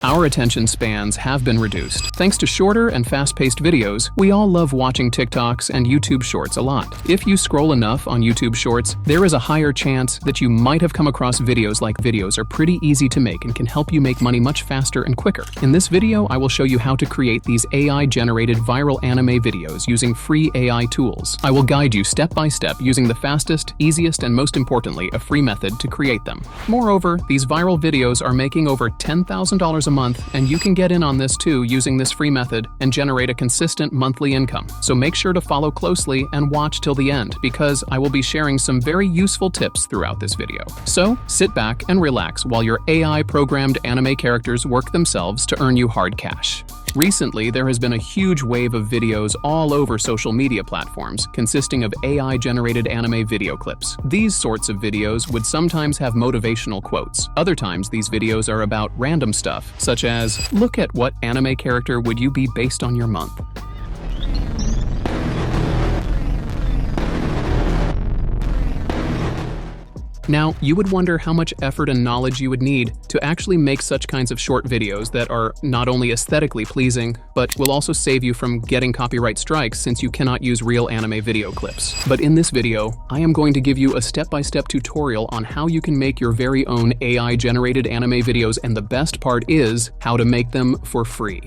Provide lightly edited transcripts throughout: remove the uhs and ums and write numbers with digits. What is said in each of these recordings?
Our attention spans have been reduced. Thanks to shorter and fast-paced videos, we all love watching TikToks and YouTube Shorts a lot. If you scroll enough on YouTube Shorts, there is a higher chance that you might have come across videos like videos are pretty easy to make and can help you make money much faster and quicker. In this video, I will show you how to create these AI-generated viral anime videos using free AI tools. I will guide you step by step using the fastest, easiest, and most importantly, a free method to create them. Moreover, these viral videos are making over $10,000 a month, and you can get in on this too using this free method and generate a consistent monthly income. So make sure to follow closely and watch till the end, because I will be sharing some very useful tips throughout this video. So sit back and relax while your AI-programmed anime characters work themselves to earn you hard cash. Recently, there has been a huge wave of videos all over social media platforms consisting of AI-generated anime video clips. These sorts of videos would sometimes have motivational quotes. Other times, these videos are about random stuff, such as, look at what anime character would you be based on your month? Now, you would wonder how much effort and knowledge you would need to actually make such kinds of short videos that are not only aesthetically pleasing, but will also save you from getting copyright strikes since you cannot use real anime video clips. But in this video, I am going to give you a step-by-step tutorial on how you can make your very own AI-generated anime videos, and the best part is how to make them for free.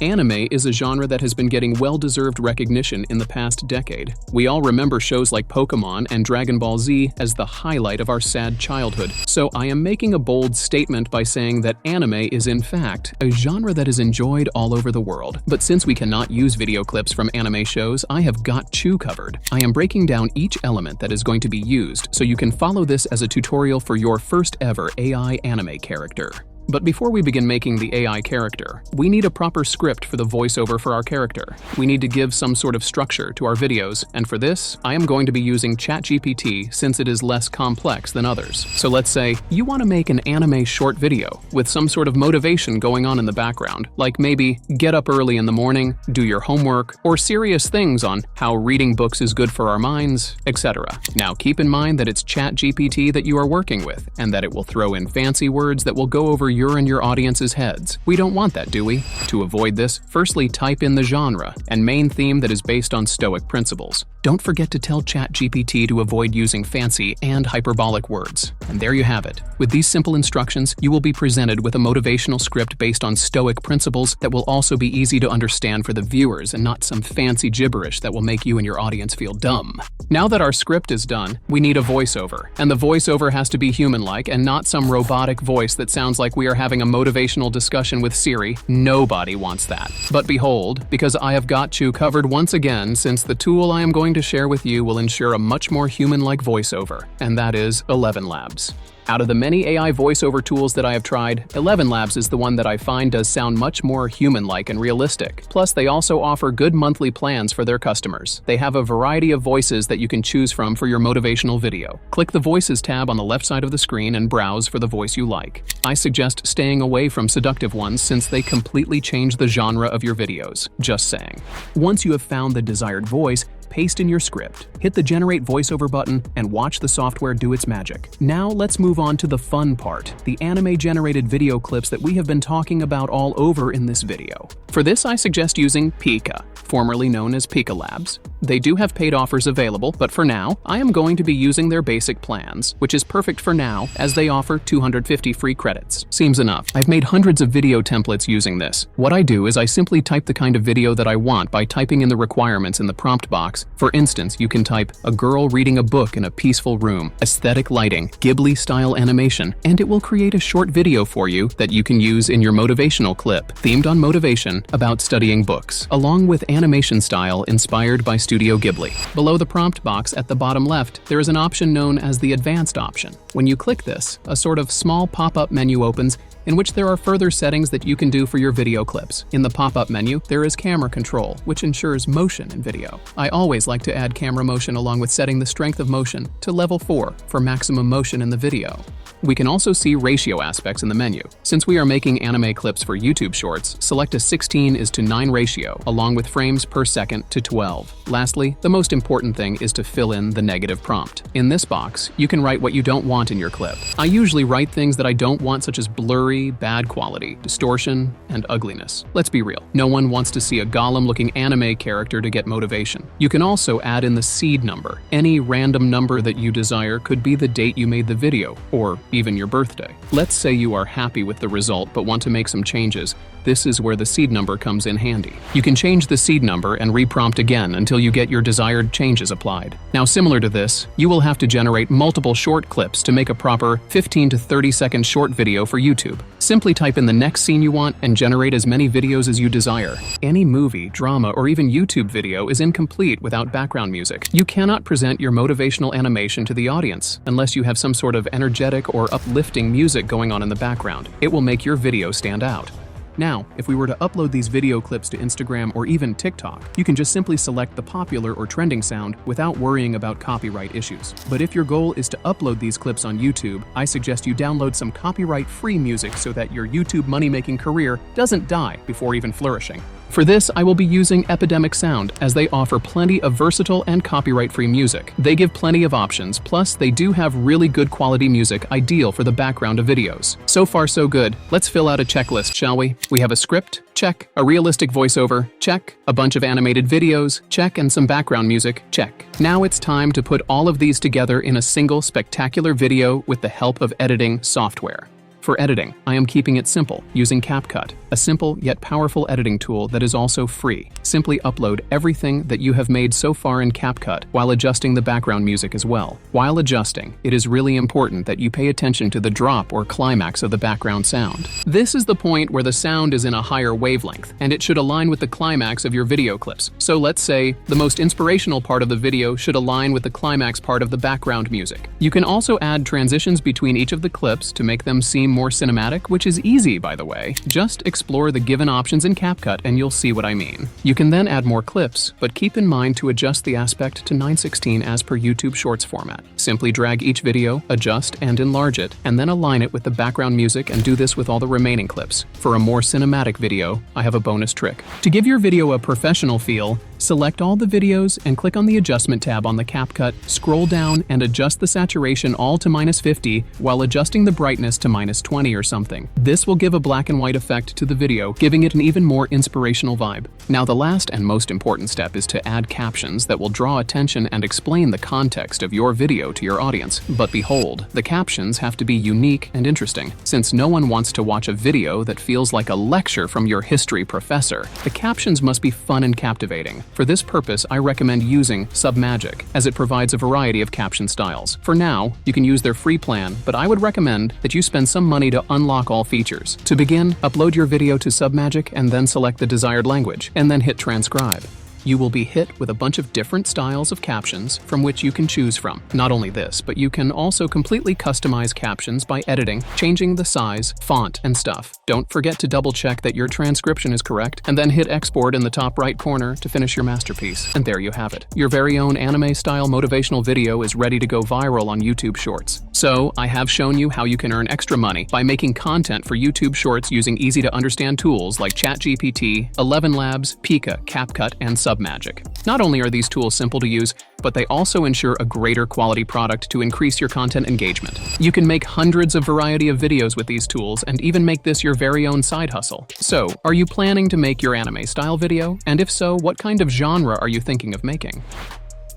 Anime is a genre that has been getting well-deserved recognition in the past decade. We all remember shows like Pokemon and Dragon Ball Z as the highlight of our sad childhood. So I am making a bold statement by saying that anime is in fact a genre that is enjoyed all over the world. But since we cannot use video clips from anime shows, I have got you covered. I am breaking down each element that is going to be used so you can follow this as a tutorial for your first ever AI anime character. But before we begin making the AI character, we need a proper script for the voiceover for our character. We need to give some sort of structure to our videos, and for this, I am going to be using ChatGPT since it is less complex than others. So let's say you want to make an anime short video with some sort of motivation going on in the background, like maybe get up early in the morning, do your homework, or serious things on how reading books is good for our minds, etc. Now keep in mind that it's ChatGPT that you are working with, and that it will throw in fancy words that will go over your and your audience's heads. We don't want that, do we? To avoid this, firstly type in the genre and main theme that is based on Stoic principles. Don't forget to tell ChatGPT to avoid using fancy and hyperbolic words. And there you have it. With these simple instructions, you will be presented with a motivational script based on Stoic principles that will also be easy to understand for the viewers and not some fancy gibberish that will make you and your audience feel dumb. Now that our script is done, we need a voiceover. And the voiceover has to be human-like and not some robotic voice that sounds like we are having a motivational discussion with Siri. Nobody wants that. But behold, because I have got you covered once again, since the tool I am going to share with you will ensure a much more human-like voiceover, and that is 11 Labs. Out of the many AI voiceover tools that I have tried, 11 Labs is the one that I find does sound much more human-like and realistic. Plus, they also offer good monthly plans for their customers. They have a variety of voices that you can choose from for your motivational video. Click the Voices tab on the left side of the screen and browse for the voice you like. I suggest staying away from seductive ones since they completely change the genre of your videos. Just saying. Once you have found the desired voice, paste in your script, hit the Generate Voiceover button, and watch the software do its magic. Now let's move on to the fun part, the anime-generated video clips that we have been talking about all over in this video. For this, I suggest using Pika, formerly known as Pika Labs. They do have paid offers available, but for now, I am going to be using their basic plans, which is perfect for now as they offer 250 free credits. Seems enough. I've made hundreds of video templates using this. What I do is I simply type the kind of video that I want by typing in the requirements in the prompt box. For instance, you can type a girl reading a book in a peaceful room, aesthetic lighting, Ghibli-style animation, and it will create a short video for you that you can use in your motivational clip, themed on motivation about studying books, along with animation style inspired by Studio Ghibli. Below the prompt box at the bottom left, there is an option known as the Advanced option. When you click this, a sort of small pop-up menu opens in which there are further settings that you can do for your video clips. In the pop-up menu, there is camera control, which ensures motion in video. I always like to add camera motion along with setting the strength of motion to level 4 for maximum motion in the video. We can also see ratio aspects in the menu. Since we are making anime clips for YouTube Shorts, select a 16:9 ratio, along with frames per second to 12. Lastly, the most important thing is to fill in the negative prompt. In this box, you can write what you don't want in your clip. I usually write things that I don't want, such as blurry blurry, bad quality, distortion, and ugliness. Let's be real, no one wants to see a golem-looking anime character to get motivation. You can also add in the seed number. Any random number that you desire could be the date you made the video, or even your birthday. Let's say you are happy with the result but want to make some changes. This is where the seed number comes in handy. You can change the seed number and reprompt again until you get your desired changes applied. Now, similar to this, you will have to generate multiple short clips to make a proper 15 to 30-second short video for YouTube. Simply type in the next scene you want and generate as many videos as you desire. Any movie, drama, or even YouTube video is incomplete without background music. You cannot present your motivational animation to the audience unless you have some sort of energetic or uplifting music going on in the background. It will make your video stand out. Now, if we were to upload these video clips to Instagram or even TikTok, you can just simply select the popular or trending sound without worrying about copyright issues. But if your goal is to upload these clips on YouTube, I suggest you download some copyright-free music so that your YouTube money-making career doesn't die before even flourishing. For this, I will be using Epidemic Sound, as they offer plenty of versatile and copyright-free music. They give plenty of options, plus they do have really good quality music ideal for the background of videos. So far so good. Let's fill out a checklist, shall we? We have a script, check. A realistic voiceover, check. A bunch of animated videos, check. And some background music, check. Now it's time to put all of these together in a single spectacular video with the help of editing software. For editing, I am keeping it simple, using CapCut, a simple yet powerful editing tool that is also free. Simply upload everything that you have made so far in CapCut while adjusting the background music as well. While adjusting, it is really important that you pay attention to the drop or climax of the background sound. This is the point where the sound is in a higher wavelength, and it should align with the climax of your video clips. So let's say the most inspirational part of the video should align with the climax part of the background music. You can also add transitions between each of the clips to make them seem more cinematic, which is easy, by the way. Just explore the given options in CapCut and you'll see what I mean. You can then add more clips, but keep in mind to adjust the aspect to 9:16 as per YouTube Shorts format. Simply drag each video, adjust and enlarge it, and then align it with the background music, and do this with all the remaining clips. For a more cinematic video, I have a bonus trick. To give your video a professional feel, select all the videos and click on the Adjustment tab on the CapCut, scroll down and adjust the saturation all to -50 while adjusting the brightness to -20 or something. This will give a black and white effect to the video, giving it an even more inspirational vibe. Now, the last and most important step is to add captions that will draw attention and explain the context of your video to your audience. But behold, the captions have to be unique and interesting. Since no one wants to watch a video that feels like a lecture from your history professor, the captions must be fun and captivating. For this purpose, I recommend using Submagic, as it provides a variety of caption styles. For now, you can use their free plan, but I would recommend that you spend some money to unlock all features. To begin, upload your video to Submagic and then select the desired language, and then hit transcribe. You will be hit with a bunch of different styles of captions from which you can choose from. Not only this, but you can also completely customize captions by editing, changing the size, font, and stuff. Don't forget to double check that your transcription is correct, and then hit export in the top right corner to finish your masterpiece. And there you have it. Your very own anime-style motivational video is ready to go viral on YouTube Shorts. So, I have shown you how you can earn extra money by making content for YouTube Shorts using easy-to-understand tools like ChatGPT, 11 Labs, Pika, CapCut, and Submagic. Not only are these tools simple to use, but they also ensure a greater quality product to increase your content engagement. You can make hundreds of variety of videos with these tools and even make this your very own side hustle. So, are you planning to make your anime-style video? And if so, what kind of genre are you thinking of making?